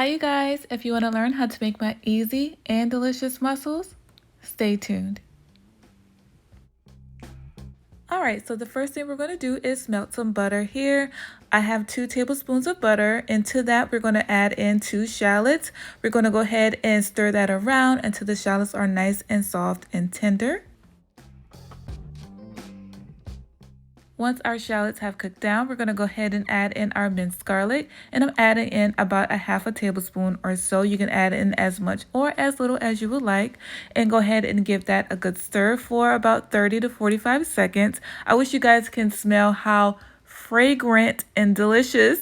Hi you guys, if you want to learn how to make my easy and delicious mussels, stay tuned. Alright, so the first thing we're going to do is melt some butter here. I have 2 tablespoons of butter, and to that we're going to add in 2 shallots. We're going to go ahead and stir that around until the shallots are nice and soft and tender. Once our shallots have cooked down, we're going to go ahead and add in our minced garlic, and I'm adding in about a half a tablespoon or so. You can add in as much or as little as you would like, and go ahead and give that a good stir for about 30 to 45 seconds. I wish you guys can smell how fragrant and delicious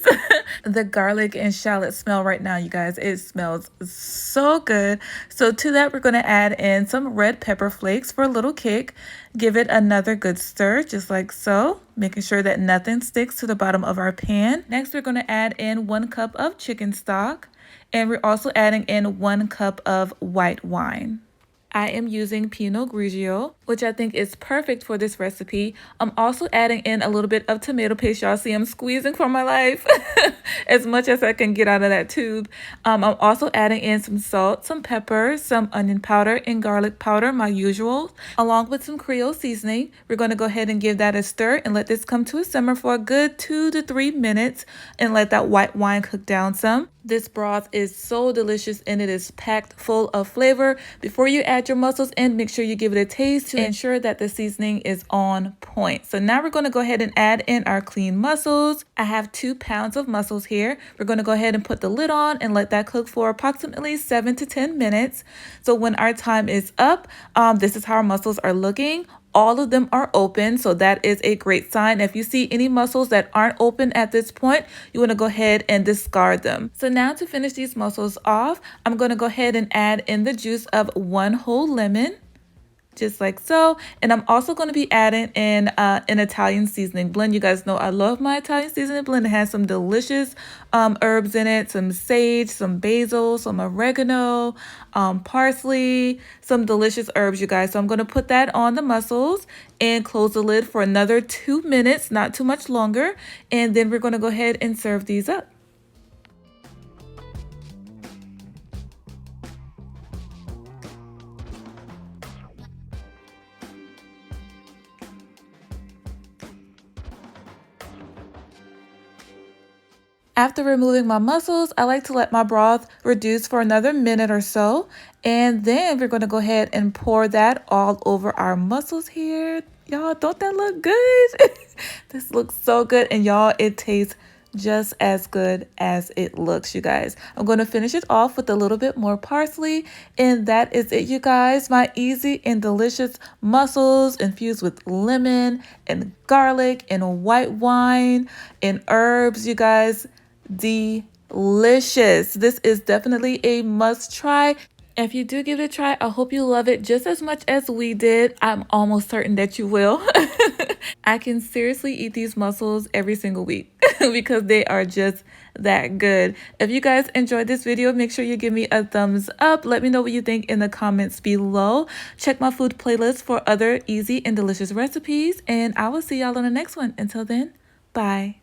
the garlic and shallot smell right now, you guys. It smells so good. So to that, we're going to add in some red pepper flakes for a little kick. Give it another good stir, just like so, making sure that nothing sticks to the bottom of our pan. Next, we're going to add in 1 cup of chicken stock, and we're also adding in 1 cup of white wine. I am using Pinot Grigio, which I think is perfect for this recipe. I'm also adding in a little bit of tomato paste. Y'all see I'm squeezing for my life as much as I can get out of that tube. I'm also adding in some salt, some pepper, some onion powder, and garlic powder, my usual, along with some Creole seasoning. We're going to go ahead and give that a stir and let this come to a simmer for a good 2 to 3 minutes and let that white wine cook down some. This broth is so delicious and it is packed full of flavor. Before you add your mussels in, make sure you give it a taste to ensure that the seasoning is on point. So now we're going to go ahead and add in our clean mussels. I have 2 pounds of mussels here. We're going to go ahead and put the lid on and let that cook for approximately 7 to 10 minutes. So when our time is up, this is how our mussels are looking. All of them are open, so that is a great sign. If you see any mussels that aren't open at this point, you want to go ahead and discard them. So now to finish these mussels off, I'm going to go ahead and add in the juice of 1 whole lemon, just like so. And I'm also going to be adding in an Italian seasoning blend. You guys know I love my Italian seasoning blend. It has some delicious herbs in it, some sage, some basil, some oregano, parsley, some delicious herbs, you guys. So I'm going to put that on the mussels and close the lid for another 2 minutes, not too much longer. And then we're going to go ahead and serve these up. After removing my mussels, I like to let my broth reduce for another minute or so. And then we're going to go ahead and pour that all over our mussels here. Y'all, don't that look good? This looks so good. And y'all, it tastes just as good as it looks, you guys. I'm going to finish it off with a little bit more parsley. And that is it, you guys. My easy and delicious mussels infused with lemon and garlic and white wine and herbs, you guys. Delicious. This is definitely a must try. If you do give it a try, I hope you love it just as much as we did. I'm almost certain that you will. I can seriously eat these mussels every single week because they are just that good. If you guys enjoyed this video, make sure you give me a thumbs up. Let me know what you think in the comments below. Check my food playlist for other easy and delicious recipes, and I will see y'all on the next one. Until then, bye.